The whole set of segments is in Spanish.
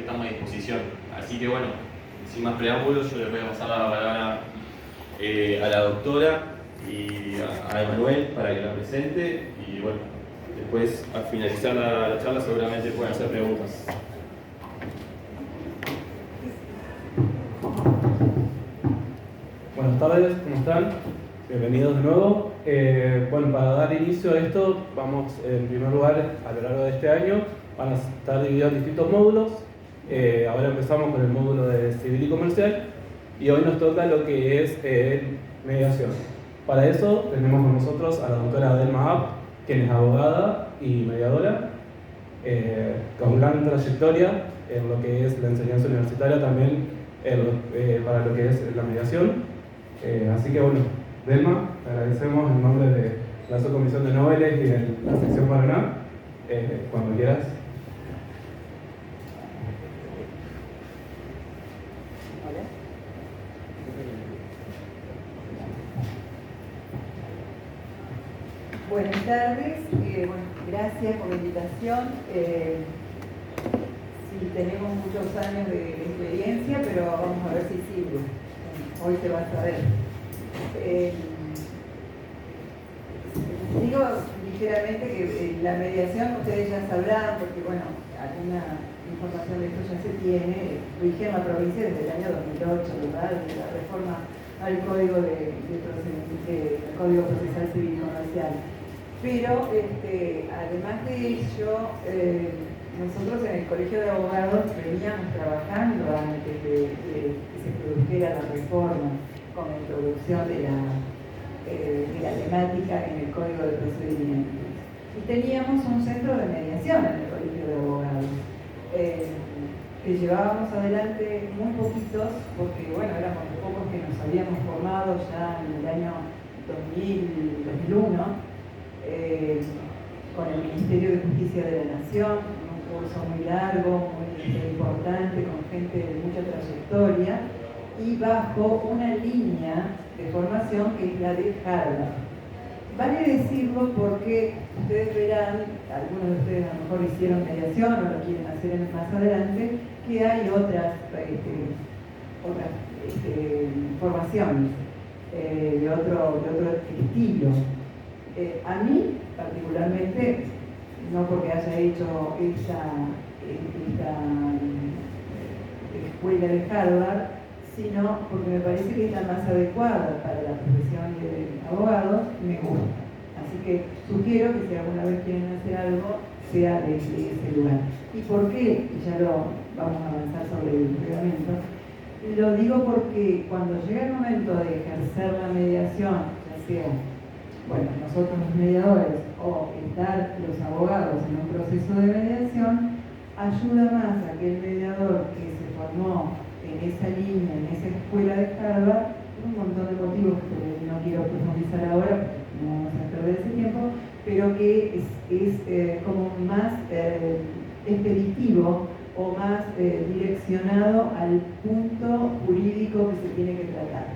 estamos a disposición. Así que bueno, sin más preámbulos, yo les voy a pasar la palabra a la doctora y a Emanuel para que la presente. Y bueno, después al finalizar la charla seguramente pueden hacer preguntas. Buenas tardes, ¿cómo están? Bienvenidos de nuevo. Bueno, para dar inicio a esto, vamos en primer lugar, a lo largo de este año, van a estar divididos en distintos módulos. Ahora empezamos con el módulo de civil y comercial y hoy nos toca lo que es mediación. Para eso tenemos con nosotros a la doctora Delma App, quien es abogada y mediadora, con gran trayectoria en lo que es la enseñanza universitaria, también para lo que es la mediación. Así que bueno, Delma, te agradecemos en nombre de la Subcomisión de Noveles y de la sección Paraná. Cuando quieras. Buenas tardes, gracias por la invitación. Sí, tenemos muchos años de experiencia, pero vamos a ver si sirve. Hoy se va a saber. Digo ligeramente que la mediación ustedes ya sabrán, porque bueno, alguna información de esto ya se tiene, rige en la provincia desde el año 2008, ¿verdad? Desde la reforma al Código Código Procesal Civil y Comercial. Pero además de ello, nosotros en el Colegio de Abogados veníamos trabajando antes de que se produjera la reforma con la introducción de la temática en el Código de Procedimientos. Y teníamos un centro de mediación en el Colegio de Abogados, que llevábamos adelante muy poquitos, porque bueno, éramos los pocos que nos habíamos formado ya en el año 2001, con el Ministerio de Justicia de la Nación, un curso muy largo, muy importante, con gente de mucha trayectoria, y bajo una línea de formación que es la de Harvard. Vale decirlo porque ustedes verán, algunos de ustedes a lo mejor hicieron mediación o lo quieren hacer más adelante, que hay otras formaciones de otro estilo. A mí, particularmente, no porque haya hecho esta escuela de Harvard, sino porque me parece que es la más adecuada para la profesión de abogado, me gusta. Así que sugiero que si alguna vez quieren hacer algo, sea desde ese lugar. ¿Y por qué? Ya lo vamos a avanzar sobre el reglamento. Lo digo porque cuando llega el momento de ejercer la mediación, ya sea nosotros los mediadores o estar los abogados en un proceso de mediación, ayuda más a aquel mediador que se formó en esa línea, en esa escuela de Harvard, por un montón de motivos que no quiero profundizar ahora, porque no vamos a perder ese tiempo, pero que es como más expeditivo o más direccionado al punto jurídico que se tiene que tratar.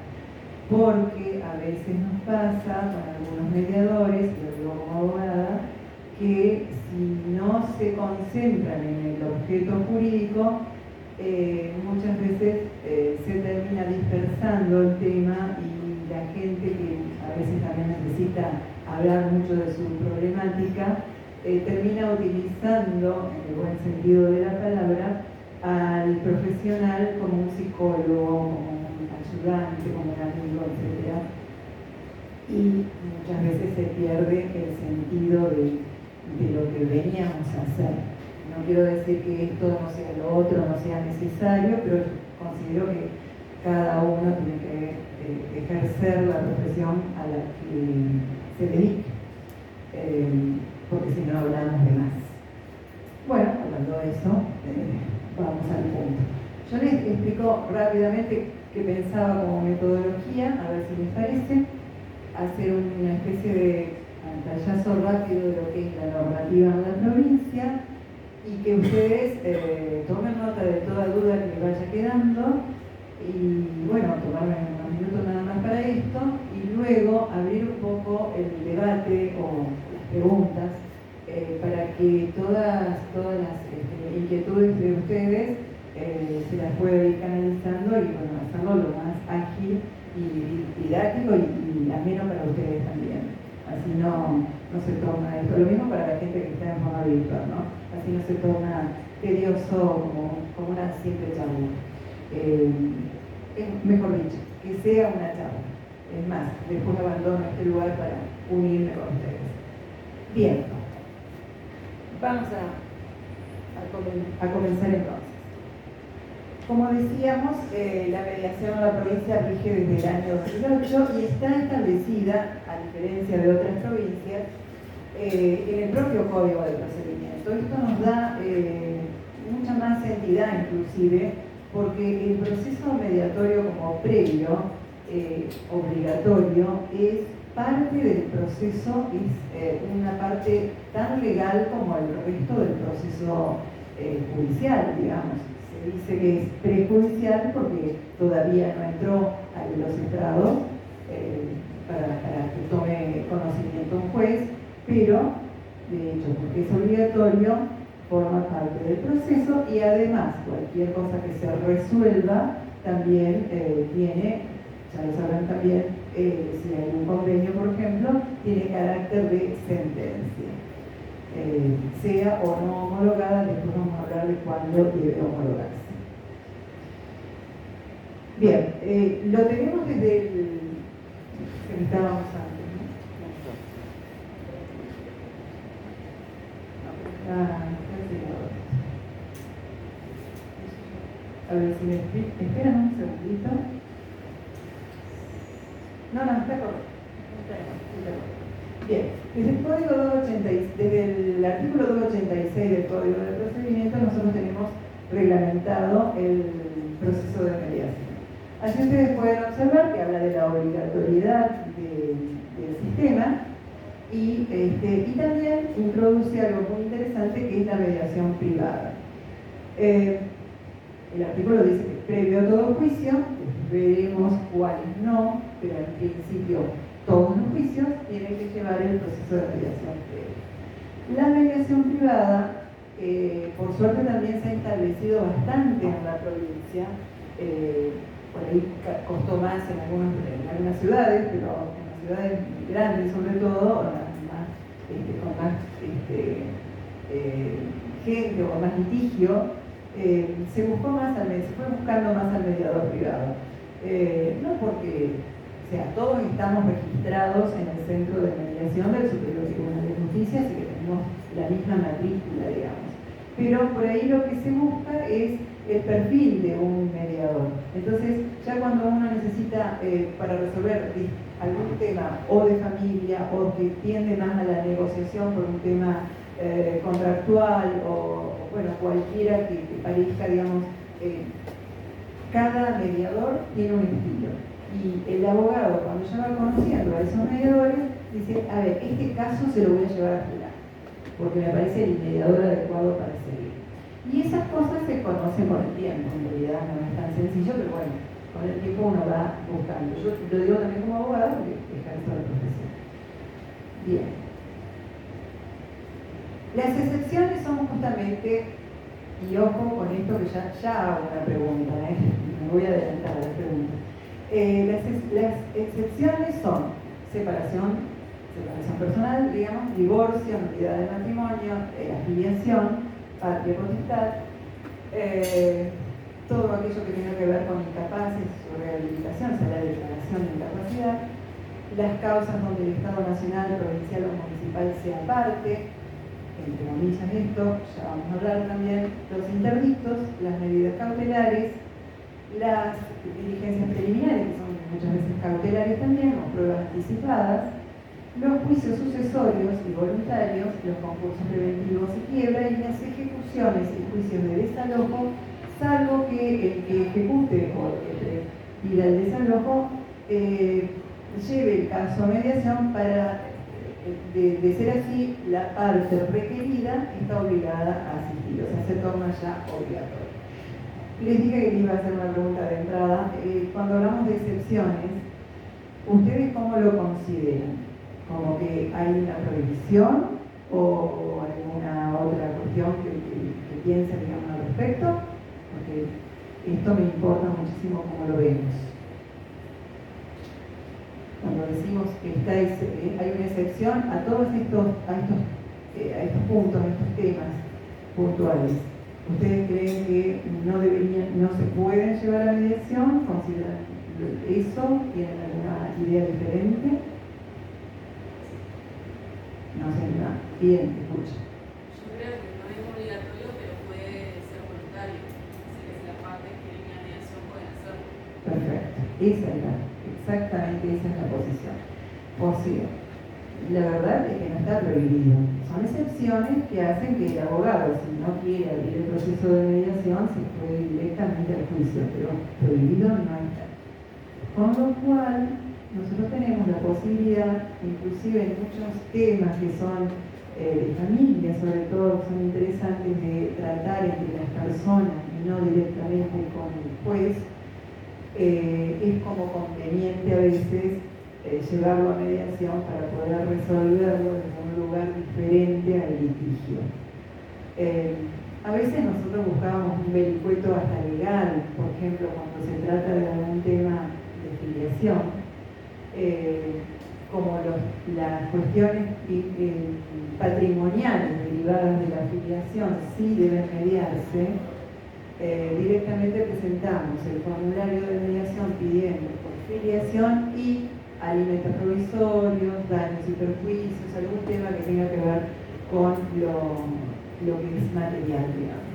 Porque a veces nos pasa con algunos mediadores, lo digo como abogada, que si no se concentran en el objeto jurídico, muchas veces se termina dispersando el tema y la gente que a veces también necesita hablar mucho de su problemática, termina utilizando, en el buen sentido de la palabra, al profesional como un psicólogo, como ayudante, como un amigo, etc. Y muchas veces se pierde el sentido de lo que veníamos a hacer. No quiero decir que esto no sea lo otro, no sea necesario, pero considero que cada uno tiene que ejercer la profesión a la que se dedique, porque si no hablamos de más. Bueno, hablando de eso, vamos al punto. Yo les explico rápidamente qué pensaba como metodología, a ver si les parece, hacer una especie de pantallazo rápido de lo que es la normativa en la provincia y que ustedes tomen nota de toda duda que les vaya quedando y bueno, tomarme unos minutos nada más para esto y luego abrir un poco el debate o las preguntas para que todas las inquietudes de ustedes puede ir canalizando y bueno, hacerlo lo más ágil y didáctico y ameno para ustedes también. Así no se torna esto, lo mismo para la gente que está en forma virtual, ¿no? Así no se torna tedioso como una simple charla. Mejor dicho, que sea una charla. Es más, después abandono este lugar para unirme con ustedes. Bien, vamos a comenzar entonces. Como decíamos, la mediación en la provincia rige desde el año 2008 y está establecida, a diferencia de otras provincias, en el propio Código de Procedimiento. Esto nos da mucha más entidad, inclusive, porque el proceso mediatorio como previo, obligatorio, es parte del proceso, es una parte tan legal como el resto del proceso judicial, digamos. Se dice que es prejudicial porque todavía no entró a los estrados para que tome conocimiento un juez, pero de hecho, porque es obligatorio, forma parte del proceso y además cualquier cosa que se resuelva también tiene, ya lo sabrán también, si hay un convenio, por ejemplo, tiene carácter de sentencia. Sea o no homologada, después vamos a hablar de cuándo debe homologarse. Bien, lo tenemos desde el que estábamos antes, ¿no? A ver si me esperan un segundito. No, está correcto. Bien, desde el artículo 286 del Código de Procedimiento nosotros tenemos reglamentado el proceso de mediación. Así ustedes pueden observar que habla de la obligatoriedad del sistema y también introduce algo muy interesante que es la mediación privada. El artículo dice que previo a todo juicio, veremos cuáles no, pero en principio todos los juicios tienen que llevar el proceso de mediación previa. La mediación privada, por suerte también se ha establecido bastante en la provincia, por ahí costó más en algunas ciudades, pero en las ciudades grandes sobre todo, con más gente o más litigio, se fue buscando más al mediador privado. No porque, o sea, todos estamos registrados en el Centro de Mediación del Superior Tribunal de Justicia, así que tenemos la misma matrícula, digamos. Pero por ahí lo que se busca es el perfil de un mediador. Entonces, ya cuando uno necesita, para resolver algún tema o de familia o que tiende más a la negociación por un tema contractual o bueno, cualquiera que parezca, digamos, cada mediador tiene un estilo. Y el abogado, cuando ya va conociendo a esos mediadores, dice, a ver, este caso se lo voy a llevar a jurar, porque me parece el mediador adecuado para seguir. Y esas cosas se conocen con el tiempo, en realidad no es tan sencillo, pero bueno, con el tiempo uno va buscando. Yo lo digo también como abogado, porque ejerzo la profesión. Bien. Las excepciones son justamente, y ojo con esto que ya hago una pregunta, me voy a adelantar a la pregunta. Las excepciones son separación personal, digamos, divorcio, nulidad de matrimonio, afiliación, patria potestad, todo aquello que tenga que ver con incapaces, su rehabilitación, o sea, la declaración de incapacidad, las causas donde el Estado nacional, provincial o municipal sea parte, entre comillas esto, ya vamos a hablar también, los interdictos, las medidas cautelares, las diligencias preliminares, que son muchas veces cautelares también, o pruebas anticipadas, los juicios sucesorios y voluntarios, los concursos preventivos y quiebra, y las ejecuciones y juicios de desalojo, salvo que el que ejecute o el que pida el desalojo lleve el caso a mediación para, de ser así, la parte requerida está obligada a asistir, o sea, se torna ya obligatorio. Les dije que les iba a hacer una pregunta de entrada. Cuando hablamos de excepciones, ¿ustedes cómo lo consideran? ¿Como que hay una prohibición o alguna otra cuestión que piensen, digamos, al respecto? Porque esto me importa muchísimo cómo lo vemos. Cuando decimos que hay una excepción a todos estos puntos, a estos temas puntuales, ¿ustedes creen que no se pueden llevar a la mediación? ¿Consideran eso? ¿Tienen alguna idea diferente? No sé nada. Bien, escucha. Yo creo que no es obligatorio, pero puede ser voluntario. Así que si las partes quieren ir a mediación pueden hacerlo. Perfecto. Exactamente esa es la posición. O sea, la verdad es que no está prohibido. Son excepciones que hacen que el abogado, si no quiere abrir el proceso de mediación, se puede ir directamente al juicio, pero prohibido no está. Con lo cual, nosotros tenemos la posibilidad, inclusive en muchos temas que son de familia, sobre todo, son interesantes de tratar entre las personas y no directamente con el juez, es como conveniente a veces llevarlo a mediación para poder resolverlo desde un lugar diferente al litigio. A veces nosotros buscábamos un vericueto hasta legal, por ejemplo, cuando se trata de algún tema de filiación, como las cuestiones patrimoniales derivadas de la filiación sí deben mediarse. Directamente presentamos el formulario de mediación pidiendo por filiación y alimentos provisorios, daños y perjuicios, algún tema que tenga que ver con lo que es material, digamos.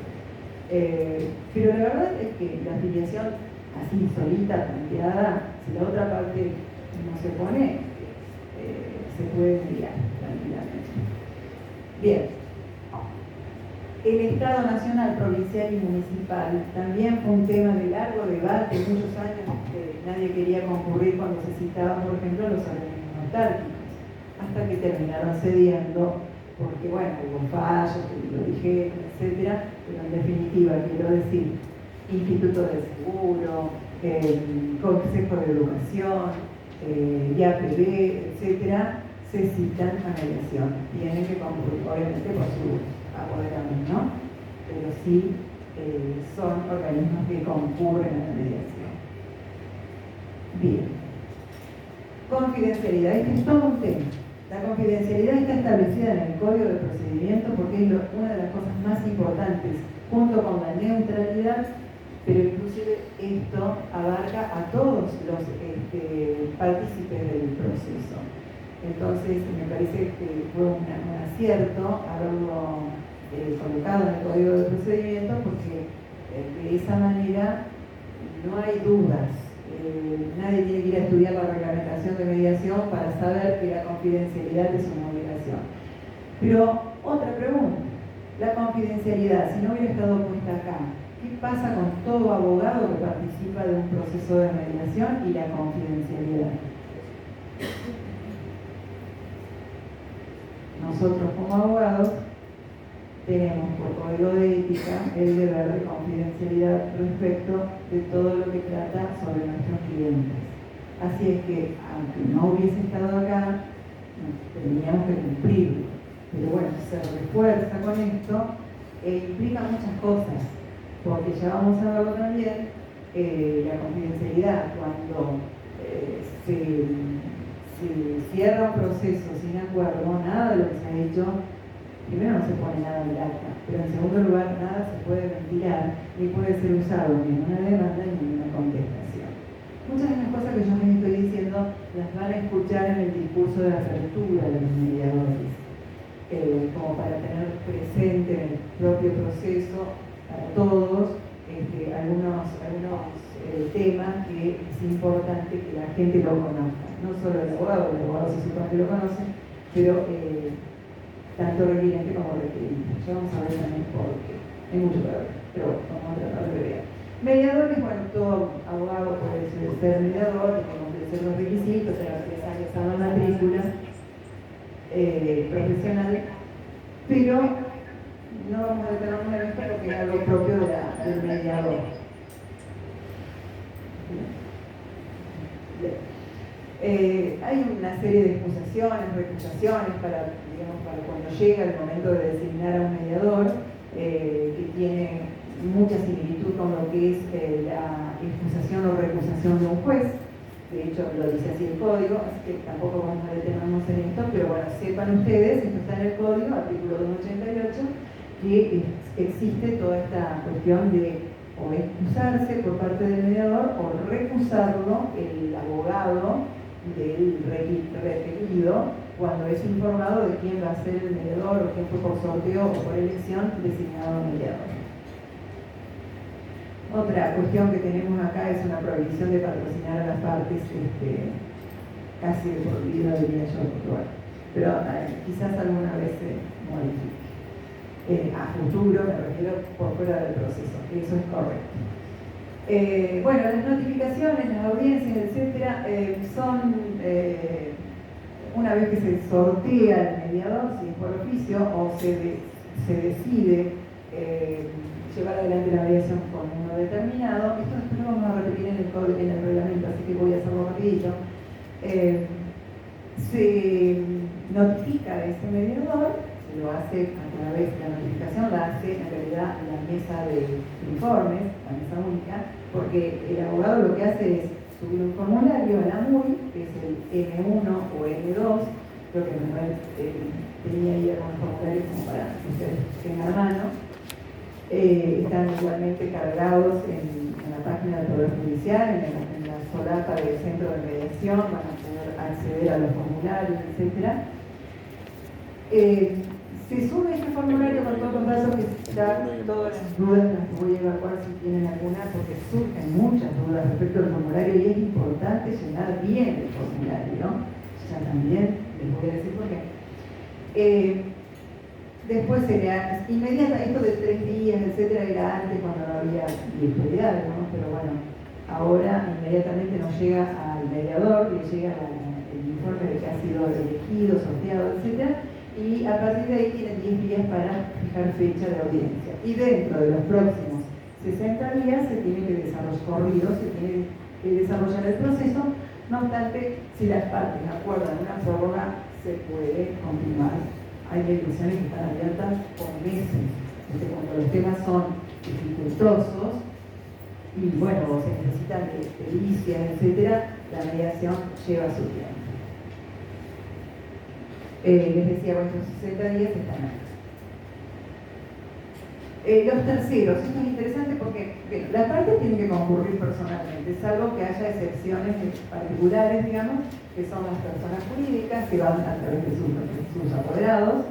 Pero la verdad es que la filiación así solita, planteada, si la otra parte no se pone, se puede mediar tranquilamente. Bien. El Estado nacional, provincial y municipal también fue un tema de largo debate, muchos años nadie quería concurrir cuando se citaban, por ejemplo, los organismos autárquicos, hasta que terminaron cediendo, porque bueno, hubo fallos, que lo dijeron, etcétera, pero en definitiva, quiero decir, Instituto del Seguro, Consejo de Educación, IAPB, etcétera, se citan a mediación. Tienen que concurrir, obviamente, por su apoderamiento, ¿no? Pero sí son organismos que concurren a la mediación. Bien. Confidencialidad. Este es todo un tema. La confidencialidad está establecida en el Código de Procedimiento porque es una de las cosas más importantes, junto con la neutralidad, pero inclusive esto abarca a todos los partícipes del proceso. Entonces, me parece que fue un acierto haberlo colocado en el Código de Procedimiento porque de esa manera no hay dudas. Nadie tiene que ir a estudiar la reglamentación de mediación para saber que la confidencialidad es una obligación. Pero, otra pregunta. La confidencialidad, si no hubiera estado puesta acá, ¿qué pasa con todo abogado que participa de un proceso de mediación y la confidencialidad? Nosotros como abogados tenemos por código de ética el deber de confidencialidad respecto de todo lo que trata sobre nuestros clientes. Así es que, aunque no hubiese estado acá, teníamos que cumplirlo. Pero bueno, se refuerza con esto e implica muchas cosas, porque ya vamos a verlo también, la confidencialidad cuando se cierra un proceso sin acuerdo, nada de lo que se ha dicho, primero no se pone nada en el acta, pero en segundo lugar nada se puede ventilar ni puede ser usado ni en una demanda ni en una contestación. Muchas de las cosas que yo les estoy diciendo las van a escuchar en el discurso de apertura de los mediadores, como para tener presente en el propio proceso para todos algunos temas que es importante que la gente lo conozca. No solo el abogado se supone que lo conoce, pero tanto requiriente como requerido. Ya vamos a ver también por qué. Hay mucho que ver, pero bueno, vamos a tratar de ver. Mediadores, bueno, todo abogado puede ser mediador, tiene que cumplir los requisitos, tener 3 años a la matrícula profesional, pero no vamos a detenernos en esto porque es algo propio del mediador. Hay una serie de excusaciones, recusaciones para cuando llega el momento de designar a un mediador que tiene mucha similitud con lo que es la excusación o recusación de un juez. De hecho, lo dice así el código, así que tampoco vamos a detenernos en esto, pero bueno, sepan ustedes, esto está en el código, artículo 288, que existe toda esta cuestión de o excusarse por parte del mediador o recusarlo el abogado del requerido cuando es informado de quién va a ser el mediador o quién fue por sorteo o por elección designado mediador. Otra cuestión que tenemos acá es una prohibición de patrocinar a las partes, casi de por vida, diría yo, pero quizás alguna vez se modifique. A futuro, me refiero por fuera del proceso, que eso es correcto. Bueno, las notificaciones, las audiencias, etcétera, son una vez que se sortea el mediador, si es por oficio, o se decide llevar adelante la mediación con uno determinado. Esto después lo vamos a repetir en el reglamento, así que voy a hacerlo rapidito. Se notifica a ese mediador, se lo hace a través de la notificación, la hace en realidad la mesa de informes, la mesa única, porque el abogado lo que hace es subir un formulario a la MUI, que es el M1 o M2, creo que Manuel tenía ahí algunos formularios como para que ustedes tengan a mano. Están igualmente cargados en la página del Poder Judicial, en la solapa del Centro de Mediación, van a poder acceder a los formularios, etc. Se sube ese formulario con todos los datos que están, todas las dudas las voy a evacuar si tienen alguna, porque surgen muchas dudas respecto al formulario y es importante llenar bien el formulario, ¿no? Ya también les voy a decir por qué. Después sería inmediata, esto de 3 días, etcétera, era antes cuando no había virtualidad, ¿no? Pero bueno, ahora inmediatamente nos llega al mediador, le llega el informe de que ha sido elegido, sorteado, etcétera, y a partir de ahí tienen 10 días para fijar fecha de audiencia. Y dentro de los próximos 60 días se tiene que desarrollar el proceso, no obstante, si las partes acuerdan una prórroga, se puede continuar. Hay mediaciones que están abiertas por meses, porque cuando los temas son dificultosos y bueno, se necesitan de pericia, etcétera, la mediación lleva su tiempo. Les decía, estos 60 días están acá. Los terceros, esto es interesante porque bien, las partes tienen que concurrir personalmente, salvo que haya excepciones particulares, digamos, que son las personas jurídicas que van a través de sus apoderados,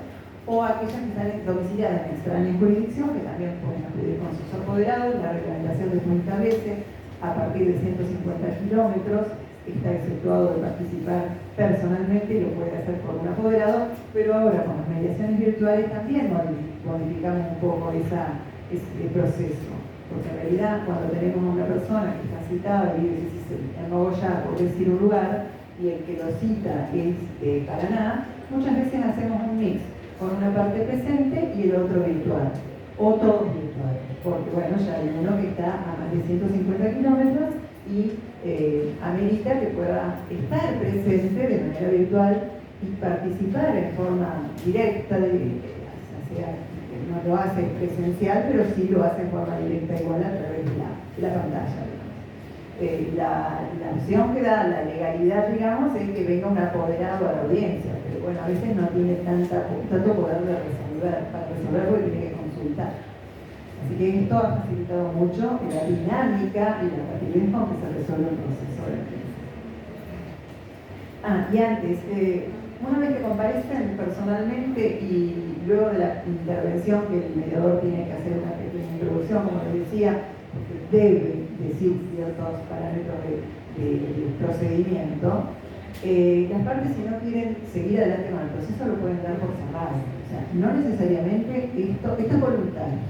o aquellas que están domiciliadas en extraña jurisdicción, que también pueden acudir con sus apoderados. La reglamentación después establece, a partir de 150 kilómetros, está exceptuado de participar personalmente, lo puede hacer por un apoderado, pero ahora con las mediaciones virtuales también modificamos un poco ese proceso, porque en realidad cuando tenemos una persona que está citada y vive en Nogoyá, por decir un lugar, y el que lo cita es de Paraná, muchas veces hacemos un mix, con una parte presente y el otro virtual, o todos virtuales, porque bueno, ya hay uno que está a más de 150 kilómetros y amerita que pueda estar presente de manera virtual y participar en forma directa, no lo hace presencial, pero sí lo hace en forma directa igual a través de la pantalla. La opción que da la legalidad, digamos, es que venga un apoderado a la audiencia, pero bueno, a veces no tiene tanto poder de resolver, para resolver porque tiene que consultar. Así que esto ha facilitado mucho la dinámica y la rapidez con que se resuelve el proceso de audiencia. Y antes, una vez que comparecen personalmente y luego de la intervención que el mediador tiene que hacer una pequeña introducción, como les decía, porque debe decir ciertos parámetros de procedimiento, las partes, si no quieren seguir adelante con el proceso, lo pueden dar por cerrado. O sea, no necesariamente esto es voluntario.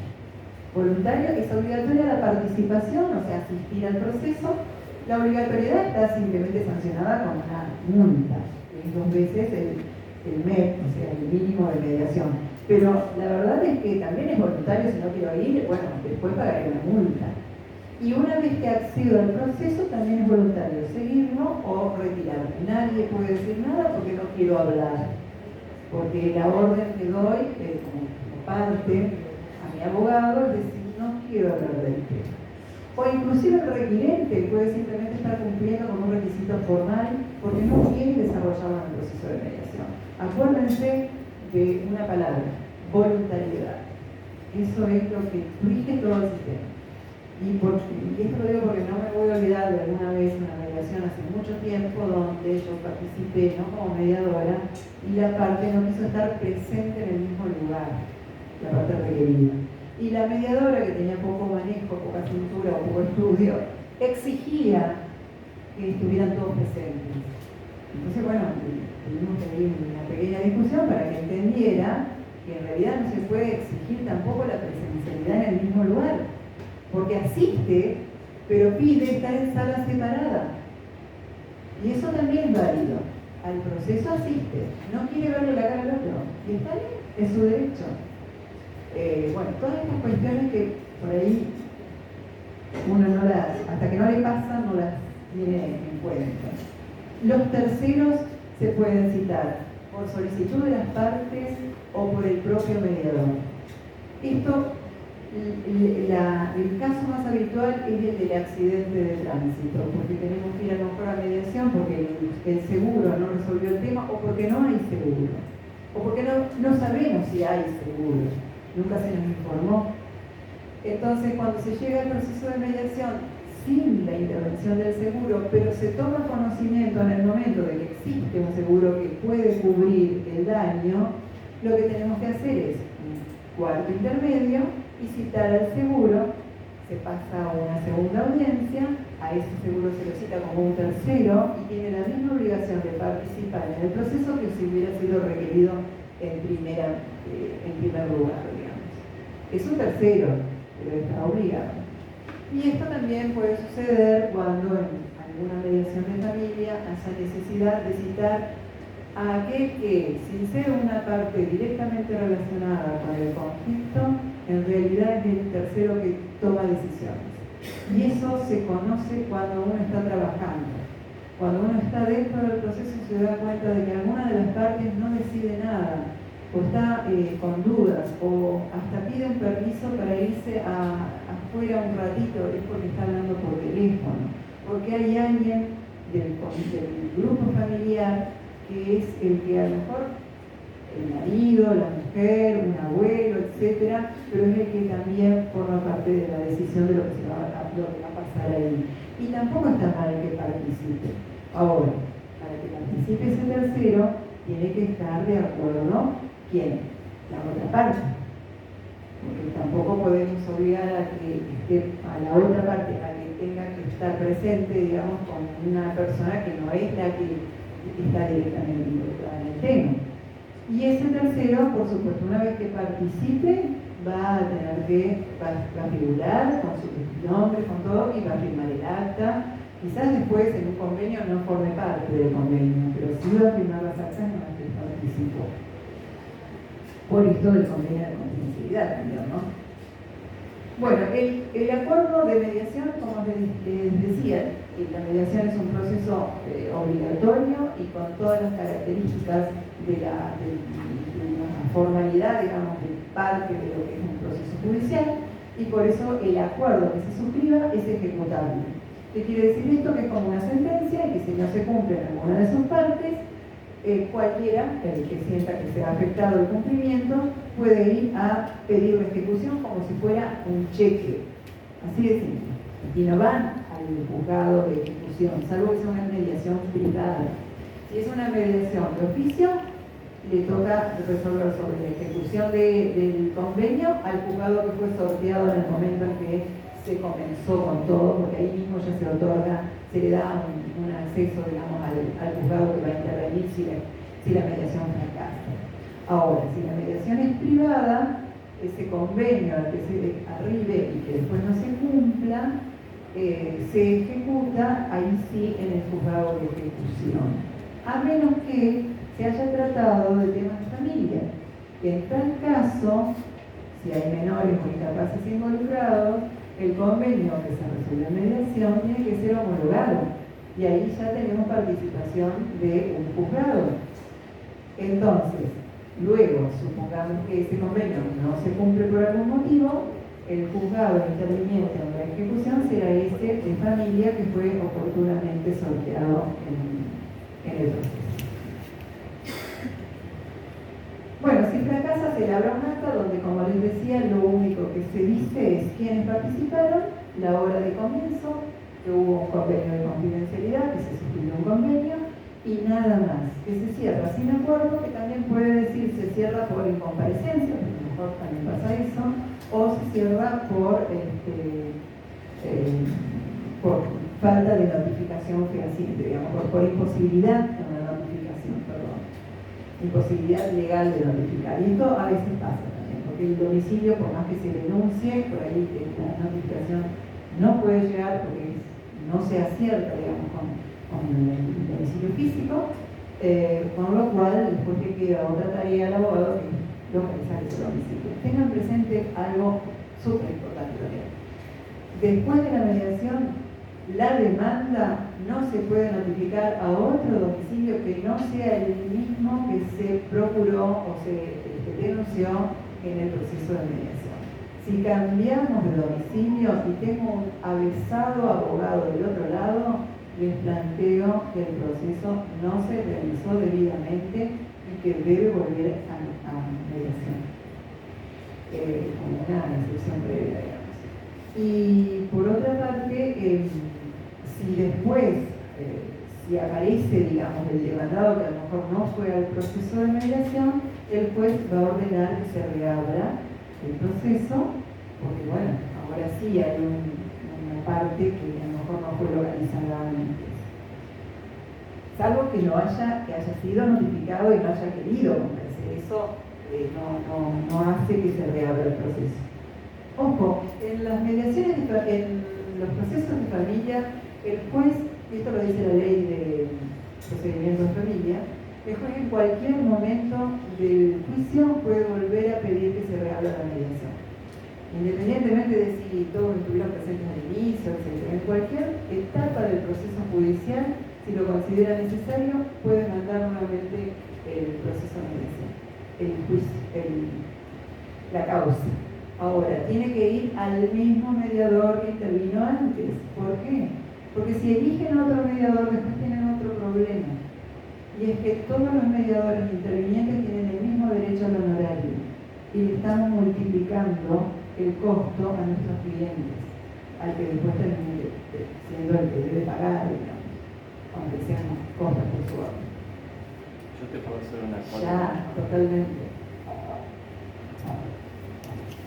Voluntario es obligatoria la participación, o sea, asistir al proceso. La obligatoriedad está simplemente sancionada con una multa, que es 2 veces el MEP, o sea, el mínimo de mediación. Pero la verdad es que también es voluntario, si no quiero ir, bueno, después pagaré una multa. Y una vez que accedo al proceso, también es voluntario seguirlo o retirarme. Nadie puede decir nada porque no quiero hablar. Porque la orden que doy como parte a mi abogado es decir, no quiero hablar del tema. O inclusive el requirente puede simplemente estar cumpliendo con un requisito formal porque no quiere desarrollarlo en el proceso de mediación. Acuérdense de una palabra, voluntariedad. Eso es lo que rige todo el sistema. Y esto lo digo porque no me voy a olvidar de alguna vez una mediación hace mucho tiempo donde yo participé, ¿no?, como mediadora, y la parte no quiso estar presente en el mismo lugar, la parte requerida. Y la mediadora, que tenía poco manejo, poca cintura o poco estudio, exigía que estuvieran todos presentes. Entonces, bueno, tuvimos que ir una pequeña discusión para que entendiera que en realidad no se puede exigir tampoco la presencialidad en el mismo lugar, porque asiste, pero pide estar en sala separada. Y eso también es válido. Al proceso asiste, no quiere verle la cara al otro, y está bien, es su derecho. Bueno, todas estas cuestiones que por ahí uno no las, hasta que no le pasan, no las tiene en cuenta. Los terceros se pueden citar por solicitud de las partes o por el propio mediador. Esto, el caso más habitual es el del accidente de tránsito, porque tenemos que ir a lo mejor a mediación porque el seguro no resolvió el tema, o porque no hay seguro, o porque no sabemos si hay seguro, nunca se nos informó. Entonces, cuando se llega al proceso de mediación sin la intervención del seguro, pero se toma conocimiento en el momento de que existe un seguro que puede cubrir el daño, lo que tenemos que hacer es un cuarto intermedio y citar al seguro. Se pasa a una segunda audiencia, a ese seguro se lo cita como un tercero y tiene la misma obligación de participar en el proceso que si hubiera sido requerido en primer lugar, digamos. Es un tercero, pero está obligado. Y esto también puede suceder cuando en alguna mediación de familia haya necesidad de citar a aquel que, sin ser una parte directamente relacionada con el conflicto, en realidad es el tercero que toma decisiones. Y eso se conoce cuando uno está trabajando. Cuando uno está dentro del proceso se da cuenta de que alguna de las partes no decide nada, o está con dudas, o hasta pide un permiso para irse afuera un ratito, es porque está hablando por teléfono, porque hay alguien del grupo familiar que es el que a lo mejor el marido, la mujer, un abuelo, etcétera, pero es el que también forma parte de la decisión de lo que va a pasar ahí. Y tampoco está mal que participe. Ahora, para que participe ese tercero, tiene que estar de acuerdo. ¿Quién? La otra parte. Porque tampoco podemos obligar a la otra parte a que tenga que estar presente, digamos, con una persona que no es la que está directamente involucrada en el tema. Y ese tercero, por supuesto, una vez que participe, va a tener que, va a figurar con su nombre, con todo, y va a firmar el acta. Quizás después en un convenio no forme parte del convenio, pero sí va a firmar las actas en las que participó. Por esto del convenio de confidencialidad también, ¿no? Bueno, el acuerdo de mediación, como les decía, la mediación es un proceso obligatorio y con todas las características de la formalidad, digamos, de parte de lo que es un proceso judicial, y por eso el acuerdo que se suscriba es ejecutable. ¿Qué quiere decir esto? Que es como una sentencia y que si no se cumple en alguna de sus partes, cualquiera, el que sienta que se ha afectado el cumplimiento, puede ir a pedir la ejecución como si fuera un cheque. Así de simple. Y no van al juzgado de ejecución, salvo que sea una mediación privada. Si es una mediación de oficio, le toca resolver sobre la ejecución del convenio al juzgado que fue sorteado en el momento en que se comenzó con todo, porque ahí mismo ya se otorga, se le da un acceso, digamos, al juzgado que va a intervenir si la mediación fracasa. Ahora, si la mediación es privada, ese convenio al que se arribe y que después no se cumpla, se ejecuta ahí sí en el juzgado de ejecución, a menos que se haya tratado de temas de familia, que en tal caso, si hay menores o incapaces involucrados, el convenio que se resuelve en mediación tiene que ser homologado, y ahí ya tenemos participación de un juzgado. Entonces, luego, supongamos que ese convenio no se cumple por algún motivo, el juzgado interviniente en la ejecución será ese de familia que fue oportunamente sorteado en el proceso. Bueno, si fracasa se labra un acta donde, como les decía, lo único que se dice es quiénes participaron, la hora de comienzo, que hubo un convenio de confidencialidad, que se suscribió un convenio, y nada más, que se cierra sin acuerdo, que también puede decir se cierra por incomparecencia, porque a lo mejor también pasa eso, o se cierra por falta de notificación fehaciente, digamos, por imposibilidad de una notificación, perdón. Imposibilidad legal de notificar. Y esto a veces pasa también, porque el domicilio, por más que se denuncie, por ahí la notificación no puede llegar porque no se acierta, digamos, con el domicilio físico, con lo cual después que queda otra tarea al abogado que es localizar ese domicilio. Tengan presente algo súper importante también. Después de la mediación, la demanda no se puede notificar a otro domicilio que no sea el mismo que se procuró o se denunció en el proceso de mediación. Si cambiamos de domicilio y tengo un avesado abogado del otro lado, les planteo que el proceso no se realizó debidamente y que debe volver a mediación, como una excepción previa, digamos. Y por otra parte, si después, si aparece, digamos, el demandado que a lo mejor no fue al proceso de mediación, el juez va a ordenar que se reabra el proceso, porque bueno, ahora sí hay una parte que a lo mejor no fue localizada antes. Salvo que haya sido notificado y no haya querido comparecer. Eso no hace que se reabra el proceso. Ojo, en las mediaciones, en los procesos de familia, el juez, y esto lo dice la ley de procedimiento de familia, el juez en cualquier momento del juicio puede volver a pedir que se reabra la mediación. Independientemente de si todos estuvieron presentes al inicio, etc. En cualquier etapa del proceso judicial, si lo considera necesario, puede mandar nuevamente el proceso de mediación, el juicio, la causa. Ahora, tiene que ir al mismo mediador que intervino antes. ¿Por qué? Porque si eligen otro mediador, después tienen otro problema. Y es que todos los mediadores intervinientes tienen el mismo derecho al honorario. Y le estamos multiplicando el costo a nuestros clientes, al que después termine siendo el que debe pagar, digamos, aunque sean costos por su orden. Yo te puedo hacer una cosa. Ya, totalmente.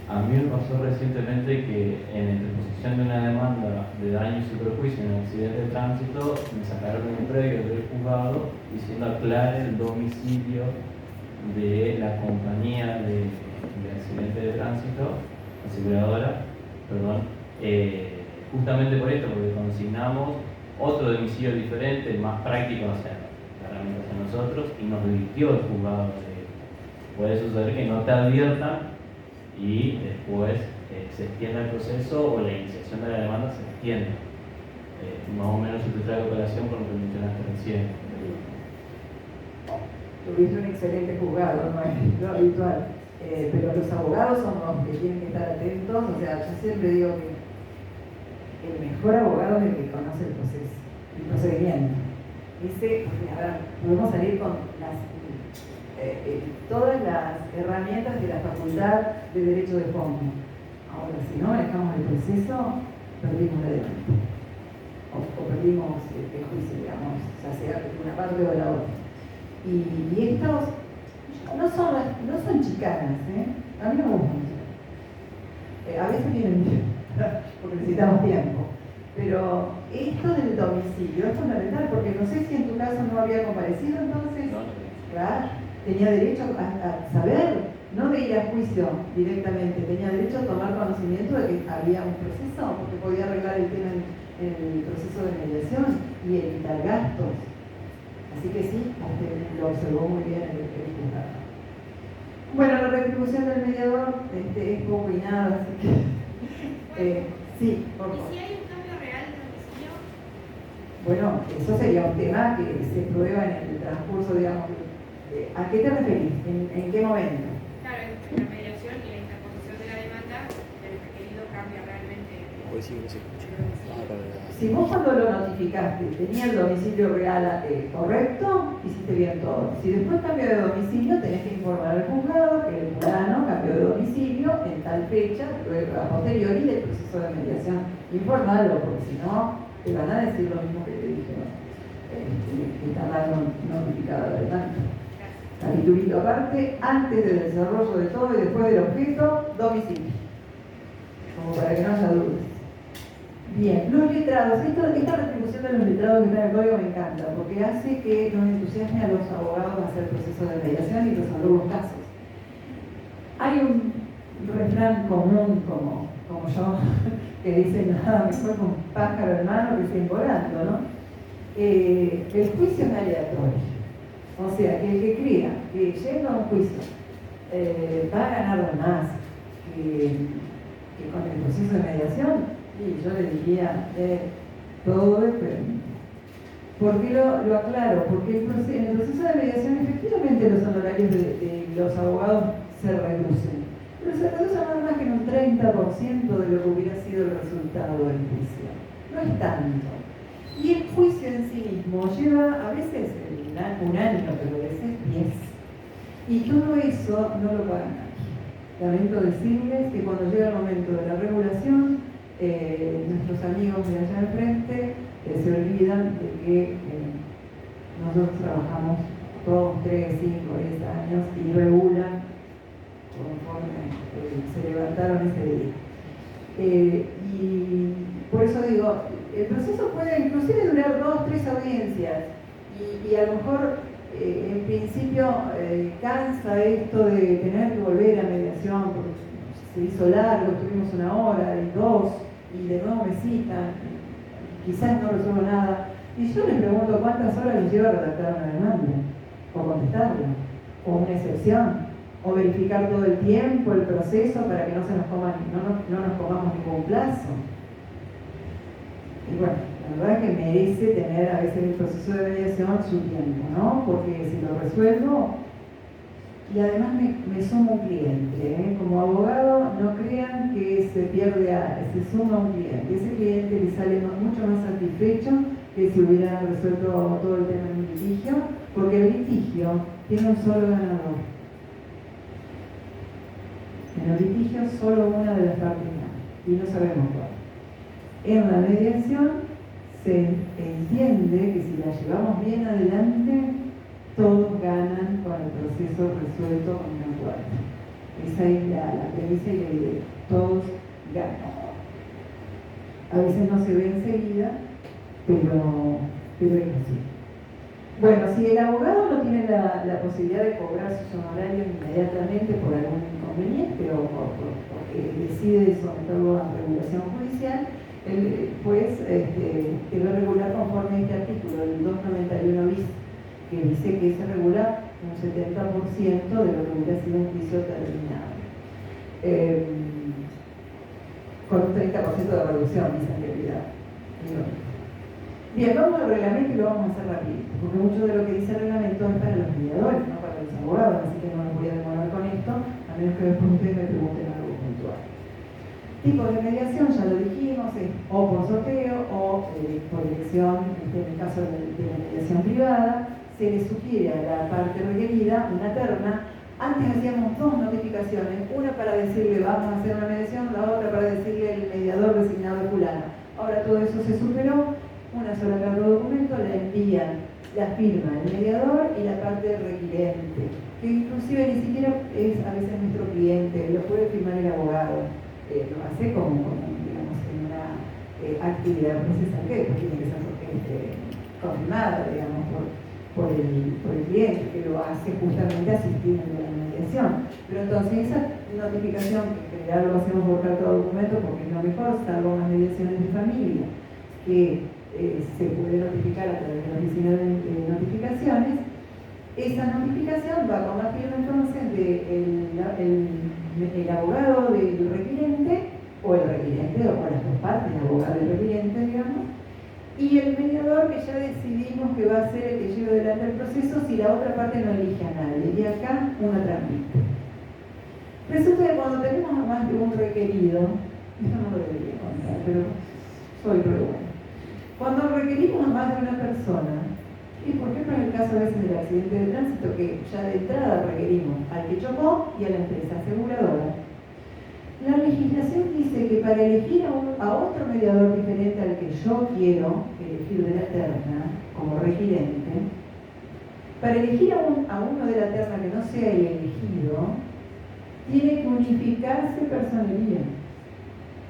A mí me pasó recientemente que en interposición de una demanda de daños y perjuicios en un accidente de tránsito me sacaron un predio del juzgado diciendo aclare el domicilio de la compañía de accidente de tránsito, aseguradora, perdón, justamente por esto, porque consignamos otro domicilio diferente, más práctico, o sea, claramente hacia nosotros, y nos dirigió el juzgado. Puede suceder que no te adviertan y después se extienda el proceso o la iniciación de la demanda se extienda. Más o menos se te trae colación por lo que mencionaste recién. Tuviste un excelente juzgado, no es lo habitual, pero los abogados son los que tienen que estar atentos. O sea, yo siempre digo que el mejor abogado es el que conoce el procedimiento. Dice, a ver, podemos salir con todas las herramientas de la Facultad de Derecho de Fondo. Ahora, si no manejamos el proceso, perdimos la demanda. O perdimos el juicio, digamos, ya sea de una parte o de la otra. Y estos no son chicanas, a mí no me gustan. A veces vienen bien, porque necesitamos tiempo. Pero esto del domicilio es fundamental, porque no sé si en tu caso no había comparecido, entonces, claro, tenía derecho a saber, no de ir a juicio directamente, tenía derecho a tomar conocimiento de que había un proceso, porque podía arreglar el tema en el proceso de mediación y evitar gastos. Así que sí, usted lo observó muy bien el juzgado. Bueno, la retribución del mediador es poco y nada, así que sí, por favor. ¿Y si hay un cambio real de domicilio? Bueno, eso sería un tema que se prueba en el transcurso, digamos. ¿A qué te referís? ¿En qué momento? Claro, en la mediación y la interposición de la demanda del requerido Pues sí, no se escucha. Si vos cuando lo notificaste tenías el domicilio real correcto, hiciste bien todo. Si después cambió de domicilio, tenés que informar al juzgado que el fulano cambió de domicilio en tal fecha, luego a posteriori del proceso de mediación. Informarlo, porque si no, te van a decir lo mismo que te dijeron. Que está mal notificado de tanto. Capitulito aparte, antes del desarrollo de todo y después del objeto, domicilio. Como para que no haya dudas. Bien, los letrados. Esta retribución de los letrados que está en el código me encanta, porque hace que nos entusiasme a los abogados a hacer el proceso de mediación y resolver los casos. Hay un refrán común, como yo, que dice nada mejor que un pájaro en mano que esté volando, ¿no? El juicio es aleatorio. O sea, que el que crea que yendo a un juicio va a ganar más que con el proceso de mediación, y yo le diría, todo depende. ¿Por qué lo aclaro? Porque en el proceso de mediación efectivamente los honorarios de los abogados se reducen, pero se reducen nada más que en un 30% de lo que hubiera sido el resultado del juicio. No es tanto. Y el juicio en sí mismo lleva a veces un año, pero a veces 10. Y todo eso no lo paga nadie. Lamento decirles que cuando llega el momento de la regulación, nuestros amigos de allá al frente se olvidan de que nosotros trabajamos todos 3, 5, 10 años y regulan conforme se levantaron ese día. Y por eso digo, el proceso puede inclusive durar 2, 3 audiencias y a lo mejor en principio cansa esto de tener que volver a mediación porque se hizo largo, tuvimos 1 hora y 2 y de nuevo me citan, quizás no resuelvo nada. Y yo les pregunto cuántas horas les lleva a redactar una demanda, o contestarla, o una excepción, o verificar todo el tiempo, el proceso para que no se nos nos comamos ningún plazo. Y bueno, la verdad es que merece tener a veces el proceso de mediación su tiempo, ¿no? Porque si lo resuelvo, y además me sumo un cliente, como abogado no crean que se suma un cliente, ese cliente le sale mucho más satisfecho que si hubiera resuelto todo el tema en un litigio, porque el litigio tiene un solo ganador. En el litigio solo una de las partes gana, y no sabemos cuál. En la mediación se entiende que si la llevamos bien adelante, todos ganan con el proceso resuelto con un acuerdo. Esa es la premisa y la idea. Todos ganan. A veces no se ve enseguida, pero es así. Bueno, si el abogado no tiene la posibilidad de cobrar sus honorarios inmediatamente por algún inconveniente o porque decide someterlo a regulación judicial, pues debe regular conforme a este artículo, el 291 bis, que dice que se regula un 70% de lo que hubiera sido un juicio terminado. Con un 30% de reducción, dice en realidad. Bien, vamos al reglamento y lo vamos a hacer rápido, porque mucho de lo que dice el reglamento es para los mediadores, no para los abogados, así que no me voy a demorar con esto, a menos que después ustedes me pregunten algo puntual. Tipo de mediación, ya lo dijimos, es o por sorteo o por elección, en el caso de la mediación privada. Se le sugiere a la parte requerida una terna. Antes hacíamos 2 notificaciones, una para decirle vamos a hacer una mediación, la otra para decirle el mediador designado de fulano. Ahora todo eso se superó, una sola carta de documento, la envían, la firma el mediador y la parte requirente, que inclusive ni siquiera es a veces nuestro cliente, lo puede firmar el abogado, lo hace como digamos, en una actividad procesal que tiene que ser confirmada, digamos, por el cliente, que lo hace justamente asistiendo a la mediación. Pero entonces esa notificación, que en general lo hacemos por carta de documento porque es lo mejor, salvo las mediaciones de familia, que se puede notificar a través de la oficina de notificaciones, esa notificación va con la firma entonces del abogado del requirente, o el requirente, o las dos partes, el abogado del requirente, digamos, y el mediador que ya decidimos que va a ser el que lleve adelante el proceso si la otra parte no elige a nadie. Y acá una trampita. Resulta que cuando tenemos a más de un requerido, Esto no lo debería contar, pero soy re buena. Cuando requerimos a más de una persona, y por ejemplo en el caso a veces del accidente de tránsito, que ya de entrada requerimos al que chocó y a la empresa aseguradora, la legislación dice que para elegir a otro mediador diferente al que yo quiero elegir de la terna como requirente, para elegir a uno de la terna que no sea el elegido, tiene que unificarse personería.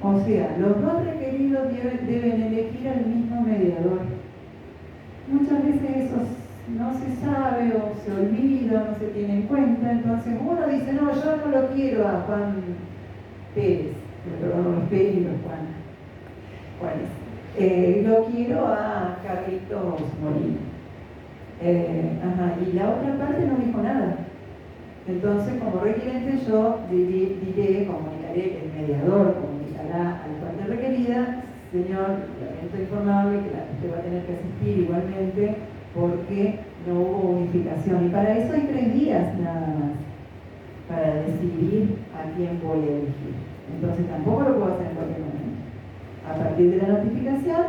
O sea, los dos requeridos deben elegir al mismo mediador. Muchas veces eso no se sabe o se olvida, no se tiene en cuenta, entonces uno dice, no, yo no lo quiero a Juan Pérez, perdón, los Pérez y los Juanes. Lo quiero a Carlitos Molina. Y la otra parte no dijo nada. Entonces, como requirente, yo comunicaré, el mediador comunicará a la parte requerida, señor, lamento informarle que usted va a tener que asistir igualmente porque no hubo unificación. Y para eso hay 3 días nada más, para decidir a quién voy a elegir. Entonces tampoco lo puedo hacer en cualquier momento. A partir de la notificación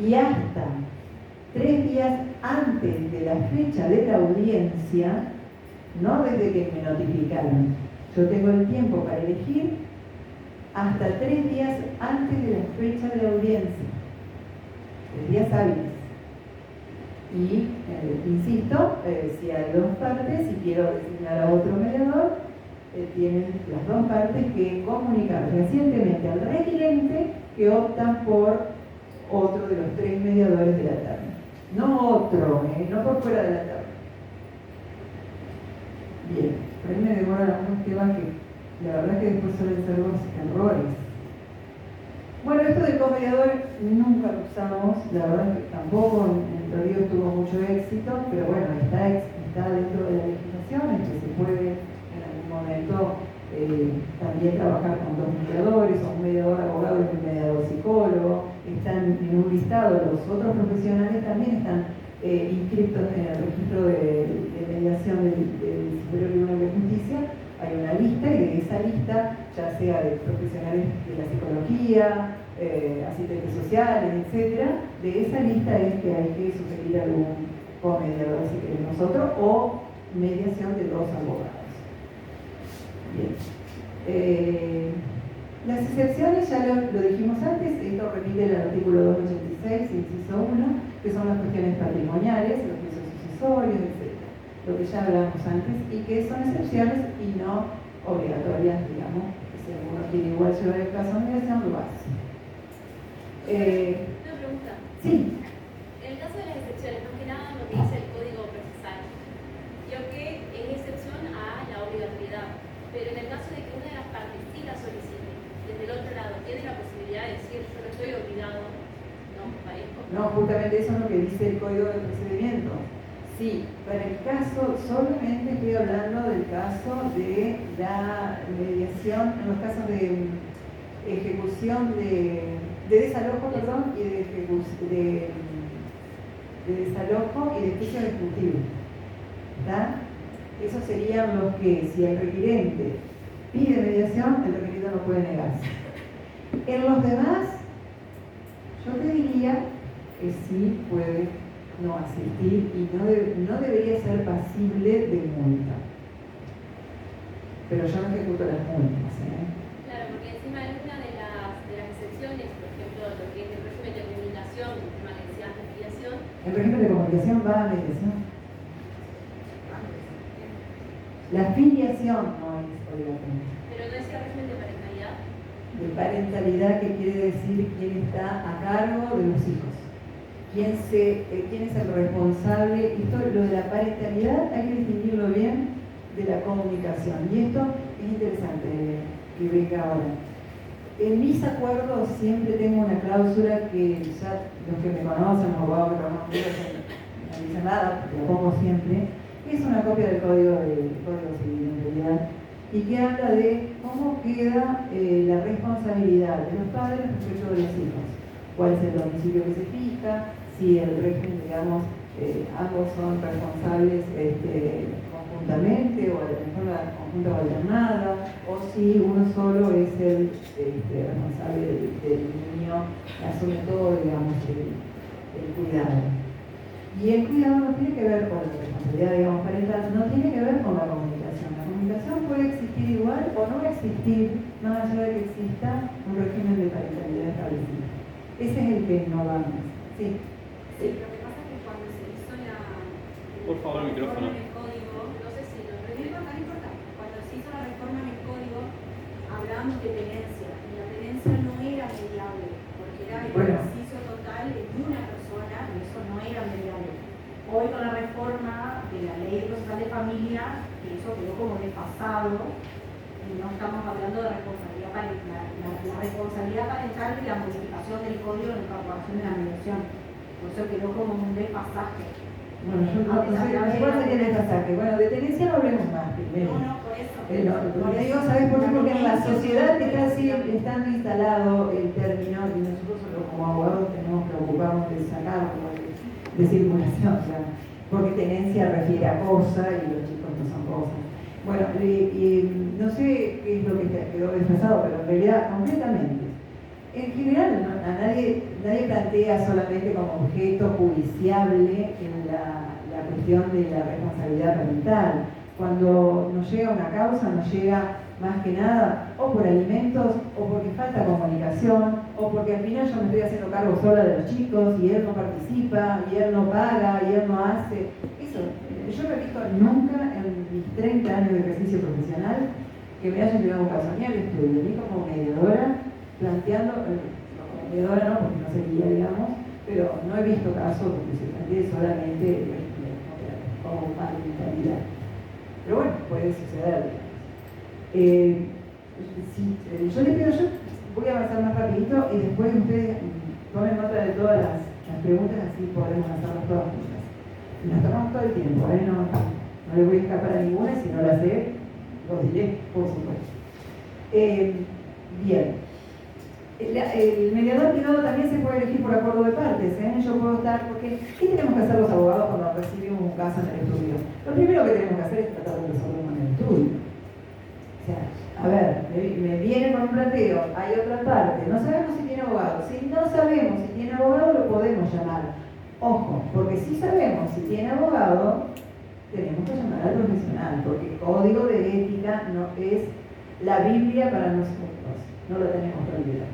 y hasta 3 días antes de la fecha de la audiencia, no desde que me notificaron. Yo tengo el tiempo para elegir hasta 3 días antes de la fecha de la audiencia. 3 días hábiles. Y, insisto, si hay 2 partes y quiero designar a otro mediador, tienen las 2 partes que comunicar recientemente al requirente que optan por otro de los 3 mediadores de la terna. No otro, no por fuera de la terna. Bien, por ahí me demoran algunos temas que la verdad es que después suelen ser los errores. Bueno, esto del comediador nunca lo usamos, la verdad es que tampoco en Río tuvo mucho éxito, pero bueno, está dentro de la legislación, es que se puede en algún momento también trabajar con 2 mediadores, o un mediador abogado y un mediador psicólogo, están en un listado, los otros profesionales también están inscritos en el registro de mediación del Superior Tribunal de Justicia. Hay una lista y de esa lista, ya sea de profesionales de la psicología, asistentes sociales, etc., de esa lista es que hay que sugerir algún comediador si queremos nosotros o mediación de 2 abogados. Bien. Las excepciones ya lo dijimos antes, esto repite el artículo 286, inciso 1, que son las cuestiones patrimoniales, los juicios sucesorios, etc. Lo que ya hablamos antes, y que son excepciones y no obligatorias, digamos, que si alguno quiere igual llevar el caso a mediación, lo hace. Una pregunta. Sí. En el caso de las excepciones, más que nada lo que dice el Código Procesal, yo que es excepción a la obligatoriedad, pero en el caso de que una de las partes sí la solicite, desde el otro lado tiene la posibilidad de decir yo no estoy obligado, no parezco. No, justamente eso es lo que dice el Código de Procedimiento. Sí, para el caso, solamente estoy hablando del caso de la mediación, en los casos de ejecución de desalojo, perdón, y de desalojo y de juicio ejecutivo. ¿Está? Esos serían los que, si el requirente pide mediación, el requerido no puede negarse. En los demás, yo te diría que sí puede no asistir y no debería ser pasible de multa. Pero yo no ejecuto las multas. Claro, porque encima es una de las excepciones, por ejemplo, lo que es el régimen de comunicación, el tema que decías de mediación. El régimen de comunicación va a mediación. La filiación no es obligatoria. Pero no es el régimen de parentalidad. De parentalidad, que quiere decir quién está a cargo de los hijos. ¿Quién es el responsable? Esto, lo de la parentalidad, hay que distinguirlo bien de la comunicación. Y esto es interesante que venga ahora. En mis acuerdos siempre tengo una cláusula que ya los que me conocen, los abogados que trabajan conmigo, no dicen nada, porque lo pongo siempre, que es una copia del Código Civil, en realidad, y que habla de cómo queda la responsabilidad de los padres respecto de los hijos. Cuál es el domicilio que se fija, si el régimen, digamos, ambos son responsables conjuntamente o de forma conjunta o alternada, o si uno solo es el responsable del niño, asume todo, digamos, el cuidado. Y el cuidado no tiene que ver con la responsabilidad, digamos, parental, no tiene que ver con la comunicación. La comunicación puede existir igual o no existir, más allá de que exista un régimen de parentalidad establecido. Ese es el que no va más. Sí. Sí, lo que pasa es que cuando se hizo Por favor, el micrófono. reforma en el código, no sé si lo no importa. Cuando se hizo la reforma en el código, hablábamos de tenencia, y la tenencia no era mediable, porque era el ejercicio total de una persona, y eso no era mediable. Hoy con la reforma de la ley procesal de familia, que eso quedó como desfasado, y no estamos hablando de responsabilidad parental, la responsabilidad parental y la modificación del código de incorporación de la mediación. Por eso quedó como un desfasaje. Bueno, yo no sé cuál sería el desfasaje. Bueno, de tenencia no hablemos más primero. No, por eso. Porque digo, ¿sabes por qué? Porque en la sociedad está así, estando instalado el término, y nosotros como abogados tenemos que ocuparnos de sacarlo de circulación, o sea, porque tenencia refiere a cosa y los chicos no son cosas. Bueno, no sé qué es lo que quedó desfasado, pero en realidad, concretamente, en general, nadie plantea solamente como objeto judiciable en la cuestión de la responsabilidad parental. Cuando nos llega una causa, nos llega más que nada o por alimentos, o porque falta comunicación, o porque al final yo me estoy haciendo cargo sola de los chicos y él no participa, y él no paga, y él no hace. Eso, yo no he visto nunca en mis 30 años de ejercicio profesional que me hayan llegado un caso ni al estudio, ni como mediadora, planteando, como mediadora no, porque no sería, digamos, pero no he visto casos donde se plantee solamente como parentalidad. Pero bueno, puede suceder. Yo les pido, yo voy a avanzar más rapidito y después ustedes tomen nota de todas las preguntas, así podemos hacerlas todas juntas. Las tomamos todo el tiempo, no les voy a escapar a ninguna, si no las sé, los diré, por supuesto. Bien. El mediador privado también se puede elegir por acuerdo de partes. Yo puedo estar, porque ¿qué tenemos que hacer los abogados cuando recibimos un caso en el estudio? Lo primero que tenemos que hacer es tratar de resolverlo en el estudio. O sea, a ver, me viene con un planteo, hay otra parte, no sabemos si tiene abogado. Si no sabemos si tiene abogado, lo podemos llamar. Ojo, porque si sabemos si tiene abogado, tenemos que llamar al profesional, porque el código de ética no es la Biblia para nosotros, no lo tenemos que olvidar.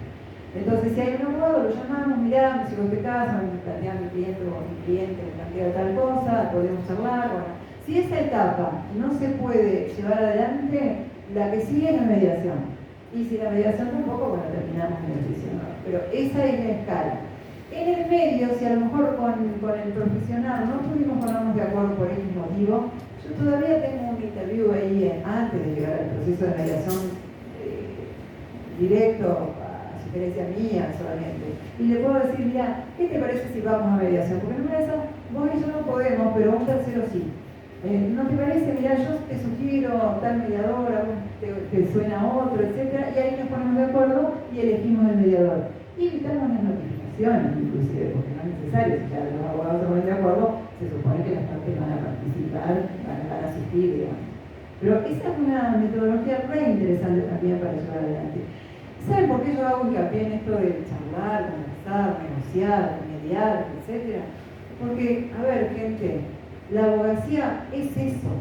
Entonces, si hay un abogado, lo llamamos, mirá, me llegó este caso, me plantea mi cliente o mi cliente, me plantea tal cosa, podemos charlar. Bueno, si esa etapa no se puede llevar adelante, la que sigue es la mediación. Y si la mediación tampoco, bueno, terminamos en el juicio, ¿no? Pero esa es la escala. En el medio, si a lo mejor con el profesional no pudimos ponernos de acuerdo por X motivo, yo todavía tengo un interview ahí antes de llegar al proceso de mediación directo, sugerencia mía solamente, y le puedo decir, mira, ¿qué te parece si vamos a mediación? Porque en una de esas, vos y yo no podemos, pero un tercero sí. ¿No te parece? Mira, yo te sugiero tal mediador, te suena otro, etcétera, y ahí nos ponemos de acuerdo y elegimos el mediador. Y evitamos las notificaciones, inclusive, porque no es necesario, si ya los abogados se ponen de acuerdo, se supone que las partes van a participar, van a asistir, digamos. Pero esa es una metodología re interesante también para llevar adelante. ¿Saben por qué yo hago hincapié en esto de charlar, conversar, negociar, mediar, etcétera? Porque, a ver, gente, la abogacía es eso.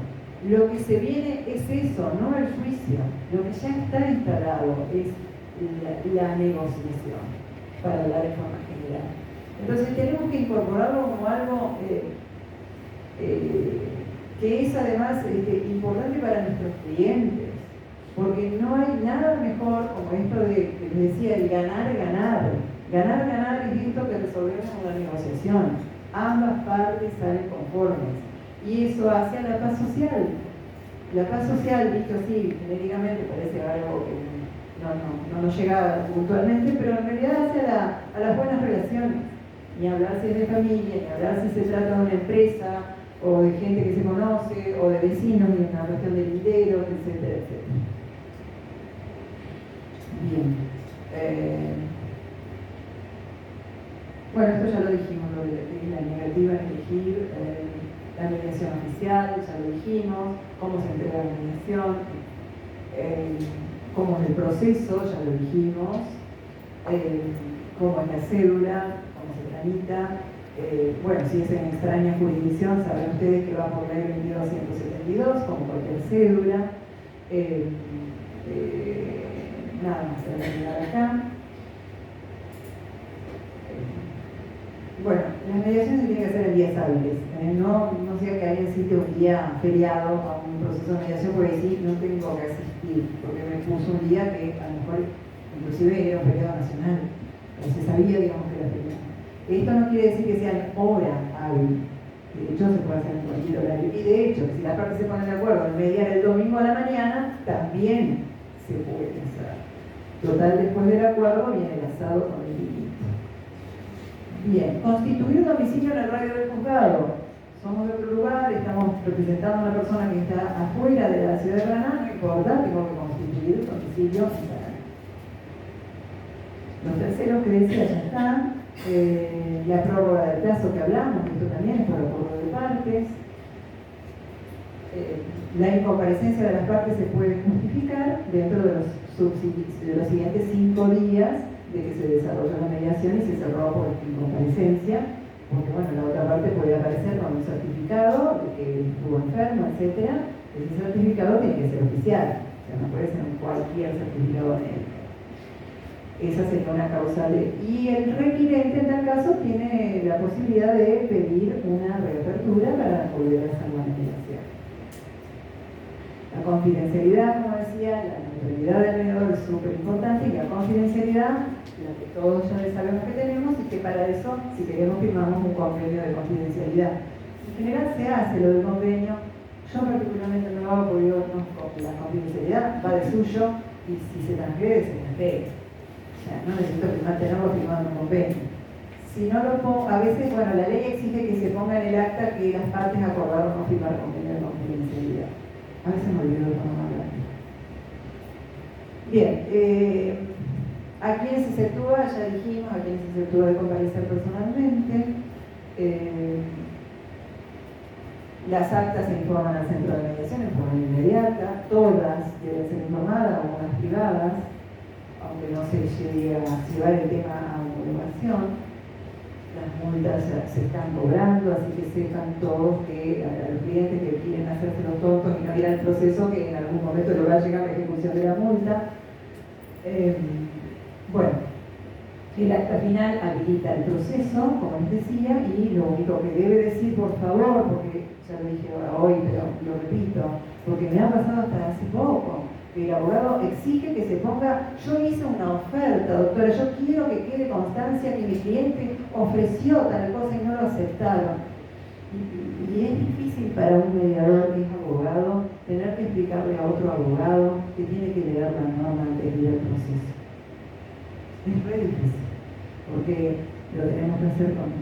Lo que se viene es eso, no el juicio. Lo que ya está instalado es la negociación para la reforma general. Entonces tenemos que incorporarlo como algo que es además importante para nuestros clientes. Porque no hay nada mejor como esto de, que les decía, el ganar-ganar. Ganar-ganar es esto que resolvemos en la negociación. Ambas partes salen conformes. Y eso hace a la paz social. La paz social, visto así, genéricamente, parece algo que no nos llega puntualmente, pero en realidad hace a las buenas relaciones. Ni hablar si es de familia, ni hablar si se trata de una empresa, o de gente que se conoce, o de vecinos, ni una cuestión de linderos, etcétera, etcétera. Bien. Bueno, esto ya lo dijimos, lo de la negativa en elegir, la mediación oficial, ya lo dijimos, cómo se entrega la mediación, cómo es el proceso, ya lo dijimos, cómo es la cédula, cómo se tramita. Bueno, si es en extraña jurisdicción, saben ustedes que va por ley 2272, como cualquier cédula. Nada más se va a terminar acá. Bueno, las mediaciones se tienen que hacer en días hábiles. No sea que alguien cite un día feriado a un proceso de mediación, porque sí, no tengo que asistir, porque me puso un día que a lo mejor inclusive era un feriado nacional, o se sabía, digamos, que era feriado. Esto no quiere decir que sea en hora hábil. De hecho, se puede hacer en cualquier horario. Y de hecho, si las partes se ponen de acuerdo en mediar el domingo a la mañana, también se puede hacer. Total, después del acuerdo viene el asado con el vinito. Bien, constituir domicilio en el radio del juzgado. Somos de otro lugar, estamos representando a una persona que está afuera de la ciudad de Paraná, no importa, tengo que constituir domicilio en Paraná. Los terceros que decía ya están. La prórroga del plazo que hablamos, esto también es por acuerdo de partes. La incomparecencia de las partes se puede justificar dentro de los siguientes 5 días de que se desarrolló la mediación y se cerró por incomparecencia, porque bueno, la otra parte puede aparecer con un certificado de que estuvo enfermo, etc. Ese certificado tiene que ser oficial, o sea, no puede ser cualquier certificado médico. Esa sería una causa y el requirente en tal caso tiene la posibilidad de pedir una reapertura para volver a hacer la mediación. La confidencialidad, como decía, la neutralidad del mediador es súper importante, y la confidencialidad, la que todos ya sabemos que tenemos, y que para eso, si queremos, firmamos un convenio de confidencialidad. En general se hace lo del convenio. Yo particularmente no lo hago porque la confidencialidad va de suyo, y si se transgrede, se transgrede. O sea, no necesito tenerlo firmado en un convenio. Si no lo pongo, a veces, bueno, la ley exige que se ponga en el acta que las partes acordaron no firmar convenio de confidencialidad. A veces me olvido de ponerlo. Bien, a quienes se exceptúa, ya dijimos, a quienes se exceptúa de comparecer personalmente. Las actas se informan al centro de mediación en forma inmediata, todas deben ser informadas, algunas privadas, aunque no se llegue a llevar el tema a homologación. Las multas se están cobrando, así que sepan todos que a los clientes que quieren hacerse los tontos y no ir al proceso, que en algún momento les va a llegar la ejecución de la multa. Bueno, el acta final habilita el proceso, como les decía, y lo único que debe decir, por favor, porque ya lo dije hoy, pero lo repito, porque me ha pasado hasta hace poco, que el abogado exige que se ponga, yo hice una oferta, doctora, yo quiero que quede constancia que mi cliente ofreció tal cosa y no lo aceptaron. Y es difícil para un mediador que es abogado tener que explicarle a otro abogado que tiene que leer la norma antes de ir al proceso. Es muy difícil, porque lo tenemos que hacer con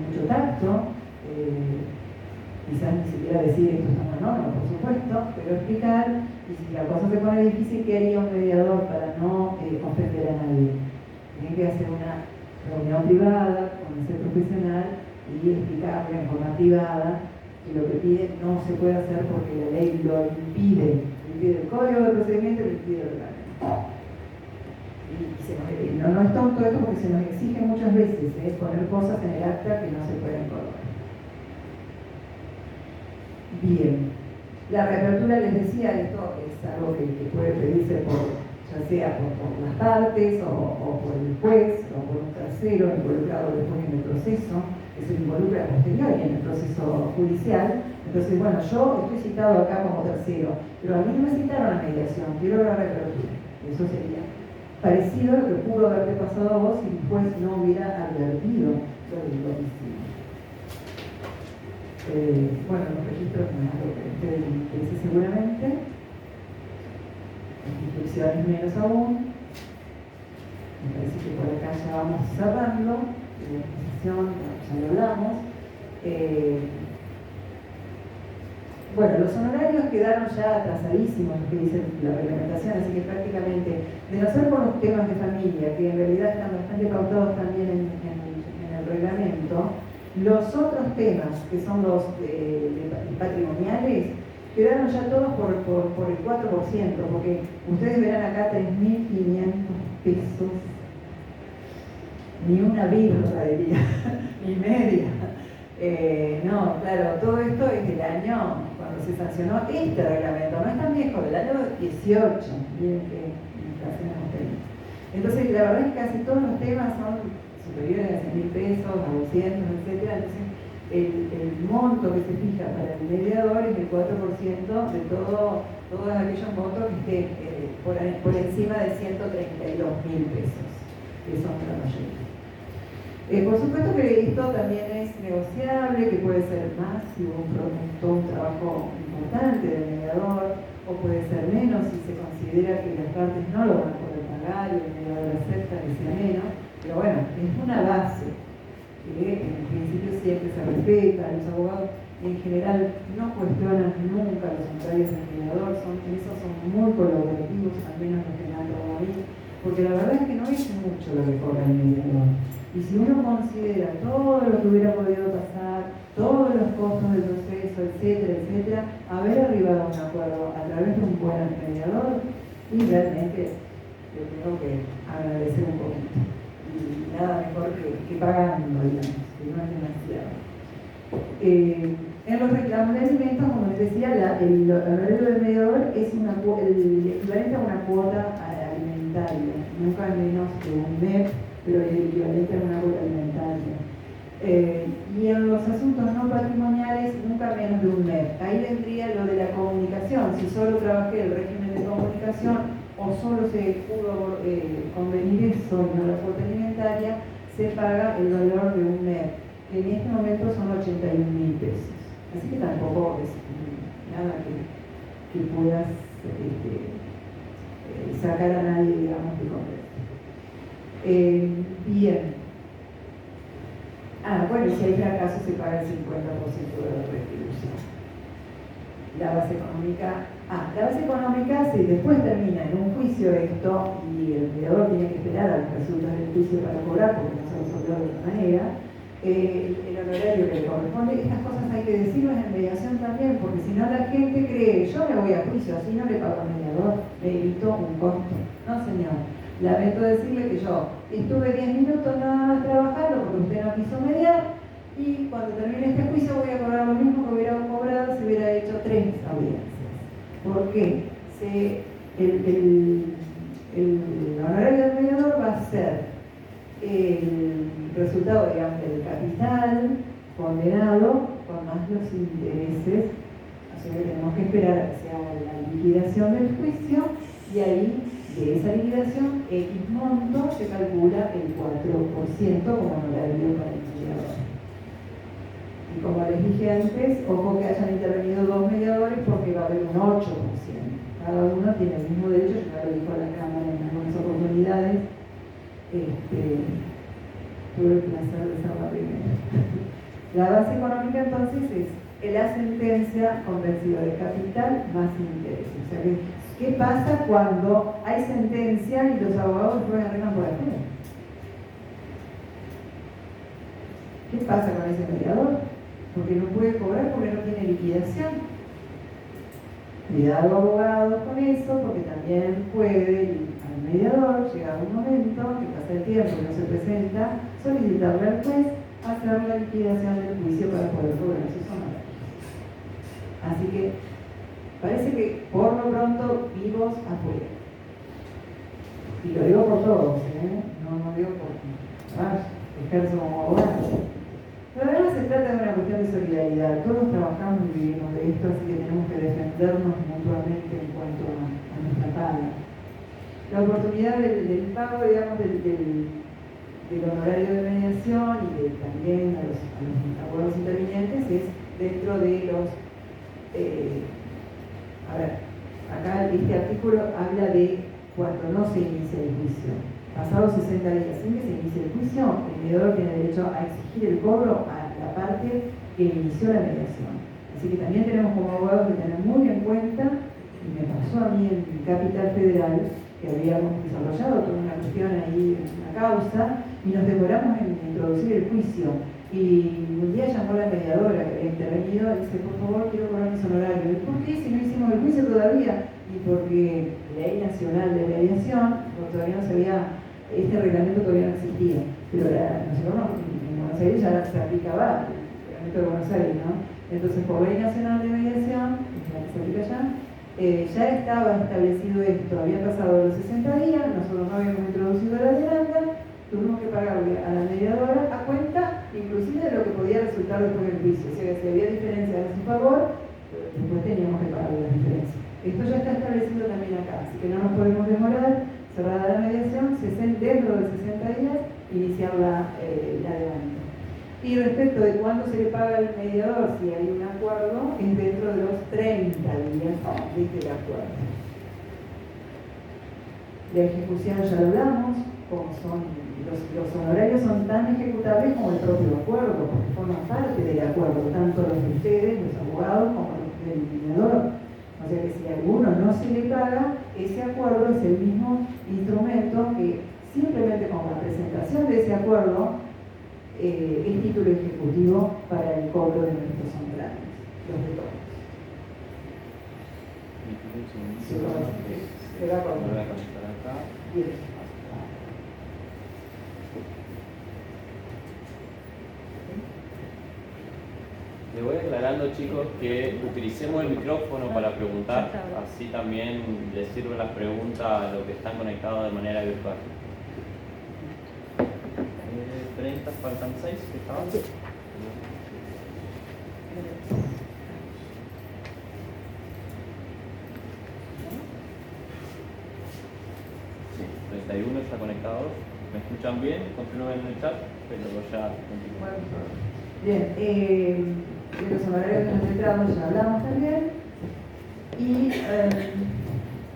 mucho tacto. Quizás ni siquiera decir esto está en la norma, por supuesto, pero explicar, y si la cosa se pone difícil, ¿qué haría un mediador para no ofender a nadie? Tiene que hacer una reunión privada con el ser profesional y explicarle en forma privada que lo que pide no se puede hacer porque la ley lo impide el código de procedimiento, lo impide el reglamento. Y no es tonto esto porque se nos exige muchas veces poner cosas en el acta que no se pueden colocar. Bien, la reapertura, les decía, esto es algo que puede pedirse ya sea por las partes o por el juez o por un tercero involucrado después en el proceso, que se involucra posterior y en el proceso judicial. Entonces, bueno, yo estoy citado acá como tercero, pero a mí no me citaron a mediación, quiero la reapertura. Eso sería parecido a lo que pudo haberte pasado a vos si el juez no hubiera advertido lo del domicilio. Bueno, los registros no es algo que ustedes les interese seguramente. Las inscripciones menos aún. Me parece que por acá ya vamos cerrando. La exposición, ya lo hablamos. Bueno, los honorarios quedaron ya atrasadísimos, lo que dice la reglamentación, así que prácticamente, de no ser por los temas de familia, que en realidad están bastante pautados también en el reglamento, los otros temas, que son los patrimoniales, quedaron ya todos por el 4%, porque ustedes verán acá 3.500 pesos, ni una birra diría, ni media. No, claro, todo esto es del año, cuando se sancionó este reglamento, no es tan viejo, del año 18, miren qué inflación hemos tenido. Entonces, la verdad es que casi todos los temas son superiores a 100.000 pesos, a 200, etc. Entonces, el monto que se fija para el mediador es el 4% de todos aquellos montos que estén por encima de 132.000 pesos, que son la mayoría. Por supuesto que esto también es negociable, que puede ser más si hubo un trabajo importante del mediador, o puede ser menos si se considera que las partes no lo van a poder pagar y el mediador acepta que sea menos. Pero bueno, es una base que en principio siempre se respeta. Los abogados en general no cuestionan nunca los honorarios del mediador, en eso son muy colaborativos, al menos los que me han dado a mí, porque la verdad es que no es mucho lo que cobra el mediador. Y si uno considera todo lo que hubiera podido pasar, todos los costos del proceso, etcétera, etcétera, haber arribado a un acuerdo a través de un buen mediador, y realmente yo tengo que agradecer un poquito. Y nada mejor que pagando, digamos, que no es demasiado. En los reclamos de alimentos, como les decía, el honorario del mediador es el equivalente a una cuota alimentaria, nunca menos que un MEP, pero es el equivalente a una cuota alimentaria. Y en los asuntos no patrimoniales, nunca menos de un MEP. Ahí vendría lo de la comunicación. Si solo trabajé el régimen de comunicación o solo se pudo convenir eso y no la cuota alimentaria, se paga el valor de un MEP, que en este momento son 81.000 pesos. Así que tampoco es nada que puedas sacar a nadie, digamos, de contexto. Bien. Bueno, y si hay fracaso se paga el 50% de la retribución. La base económica, si después termina en un juicio esto y el mediador tiene que esperar a los resultados del juicio para cobrar, porque no se resolvió de otra manera, el honorario que le corresponde, estas cosas hay que decirlas en mediación también, porque si no la gente cree, yo me voy a juicio, así no le pago al mediador, me evito un costo. No, señor. Lamento decirle que yo estuve 10 minutos nada más trabajando porque usted no quiso mediar, y cuando termine este juicio voy a cobrar lo mismo que hubiera cobrado si hubiera hecho 3 audiencias. ¿Por qué? El honorario del mediador va a ser el resultado, digamos, del capital condenado con más los intereses. Así que tenemos que esperar a que se haga la liquidación del juicio, y ahí de esa liquidación X monto se calcula el 4% como honorario para el mediador. Y como les dije antes, ojo que hayan intervenido 2 mediadores porque va a haber un 8%. Cada uno tiene el mismo derecho, ya lo dijo la Cámara en algunas oportunidades. Tuve el placer de ser la primera. La base económica entonces es la sentencia con vencido de capital más intereses. O sea que, ¿qué pasa cuando hay sentencia y los abogados después arreglan por afuera? ¿Qué pasa con ese mediador? Porque no puede cobrar porque no tiene liquidación. Cuidado abogados con eso, porque también puede al mediador llegar un momento que pasa el tiempo y no se presenta, solicitarle al juez hacer la liquidación del juicio para poder cobrar sus honorarios. Así que parece que por lo pronto vivos afuera. Y lo digo por todos, no digo por ejerzo como abogado. Pero además se trata de una cuestión de solidaridad. Todos trabajamos y vivimos de esto, así que tenemos que defendernos mutuamente en cuanto a nuestra paga. La oportunidad del pago, digamos, del honorario de mediación y también a los abogados intervinientes es dentro de los... acá este artículo habla de cuando no se inicia el juicio. Pasados 60 días sin que se inicie el juicio, el mediador tiene derecho a exigir el cobro a la parte que inició la mediación. Así que también tenemos como abogados que tener muy en cuenta, y me pasó a mí en Capital Federal, que habíamos desarrollado toda una cuestión ahí, una causa, y nos demoramos en introducir el juicio. Y un día llamó la mediadora que había intervenido y dice, por favor, quiero cobrar mis honorarios. ¿Por qué si no hicimos el juicio todavía? Y porque Ley Nacional de Mediación, porque todavía no sabía, este reglamento todavía no existía. Pero nosotros en Buenos Aires ya se aplicaba el reglamento de Buenos Aires, ¿no? Entonces, por Ley Nacional de Mediación, que es la que se aplica allá, ya estaba establecido esto, había pasado los 60 días, nosotros no habíamos introducido la demanda, tuvimos que pagarle a la mediadora a cuenta, inclusive de lo que podía resultar después del juicio. O sea, si había diferencias a su favor, después teníamos que pagarle las diferencias. Esto ya está establecido también acá, así que no nos podemos demorar, cerrada la mediación, dentro de 60 días, iniciar la demanda. Y respecto de cuándo se le paga al mediador, si hay un acuerdo, es dentro de los 30 días desde el acuerdo. La ejecución ya lo hablamos, como son los honorarios son tan ejecutables como el propio acuerdo, porque forman parte del acuerdo, tanto los de ustedes, los abogados, como los del mediador. O sea que si a alguno no se le paga, ese acuerdo es el mismo instrumento que simplemente con la presentación de ese acuerdo es título ejecutivo para el cobro de nuestros honorarios, los de todos. Se va a conectar acá. Bien. Les voy aclarando, chicos, que utilicemos el micrófono para preguntar, así también les sirven las preguntas a los que están conectados de manera virtual. 30, faltan 6, ¿qué estaban? Sí, 31 está conectado. ¿Me escuchan bien? Continúen en el chat, pero ya continúen. Bien, de los honorarios de los letrados ya hablamos también. Y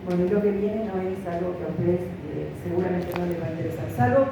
bueno, lo que viene no es algo que a ustedes seguramente no les va a interesar, salvo